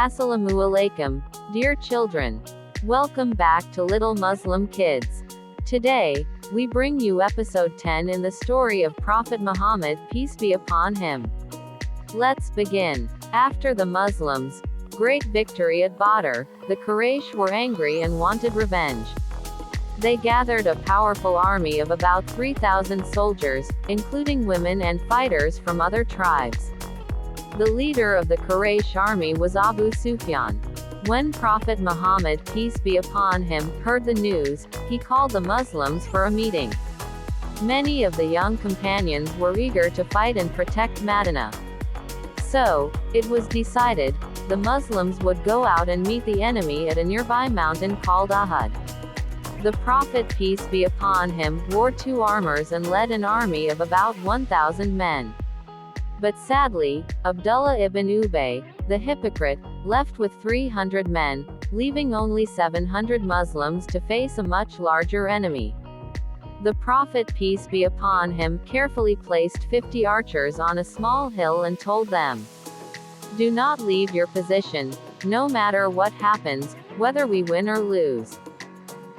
Assalamu alaikum, dear children. Welcome back to Little Muslim Kids. Today, we bring you episode 10 in the story of Prophet Muhammad, peace be upon him. Let's begin. After the Muslims' great victory at Badr, the Quraysh were angry and wanted revenge. They gathered a powerful army of about 3,000 soldiers, including women and fighters from other tribes. The leader of the Quraysh army was Abu Sufyan. When Prophet Muhammad, peace be upon him, heard the news, he called the Muslims for a meeting. Many of the young companions were eager to fight and protect Medina. So, it was decided, the Muslims would go out and meet the enemy at a nearby mountain called Uhud. The Prophet, peace be upon him, wore 2 armors and led an army of about 1,000 men. But sadly, Abdullah ibn Ubay, the hypocrite, left with 300 men, leaving only 700 Muslims to face a much larger enemy. The Prophet, peace be upon him, carefully placed 50 archers on a small hill and told them, "Do not leave your position, no matter what happens, whether we win or lose."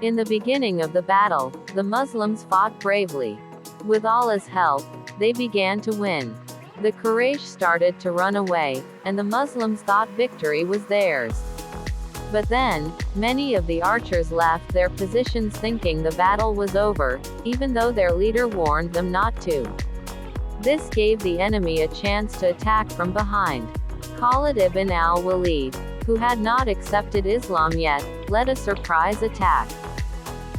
In the beginning of the battle, the Muslims fought bravely. With Allah's help, they began to win. The Quraysh started to run away, and the Muslims thought victory was theirs. But then, many of the archers left their positions thinking the battle was over, even though their leader warned them not to. This gave the enemy a chance to attack from behind. Khalid ibn al-Walid, who had not accepted Islam yet, led a surprise attack.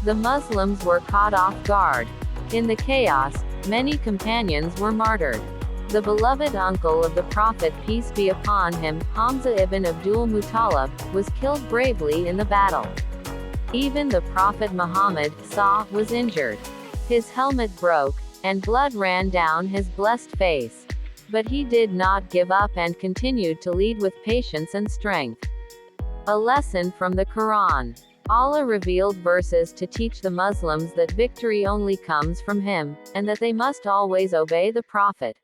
The Muslims were caught off guard. In the chaos, many companions were martyred. The beloved uncle of the Prophet, peace be upon him, Hamza ibn Abdul Muttalib, was killed bravely in the battle. Even the Prophet Muhammad was injured. His helmet broke, and blood ran down his blessed face. But he did not give up and continued to lead with patience and strength. A lesson from the Qur'an. Allah revealed verses to teach the Muslims that victory only comes from him, and that they must always obey the Prophet.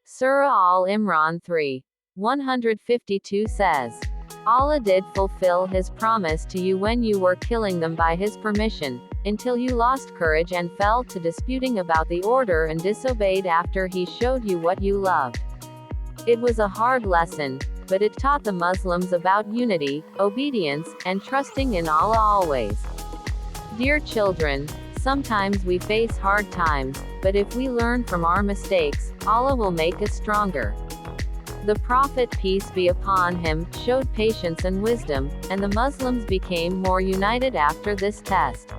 Surah Al-Imran 3:152 says, Allah did fulfill his promise to you when you were killing them by his permission, until you lost courage and fell to disputing about the order and disobeyed after he showed you what you loved. It was a hard lesson, but it taught the Muslims about unity, obedience, and trusting in Allah always. Dear children, sometimes we face hard times, but if we learn from our mistakes, Allah will make us stronger. The Prophet, peace be upon him, showed patience and wisdom, and the Muslims became more united after this test.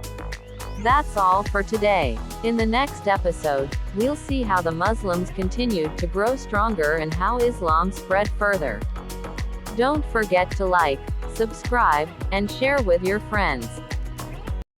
That's all for today. In the next episode, we'll see how the Muslims continued to grow stronger and how Islam spread further. Don't forget to like, subscribe, and share with your friends.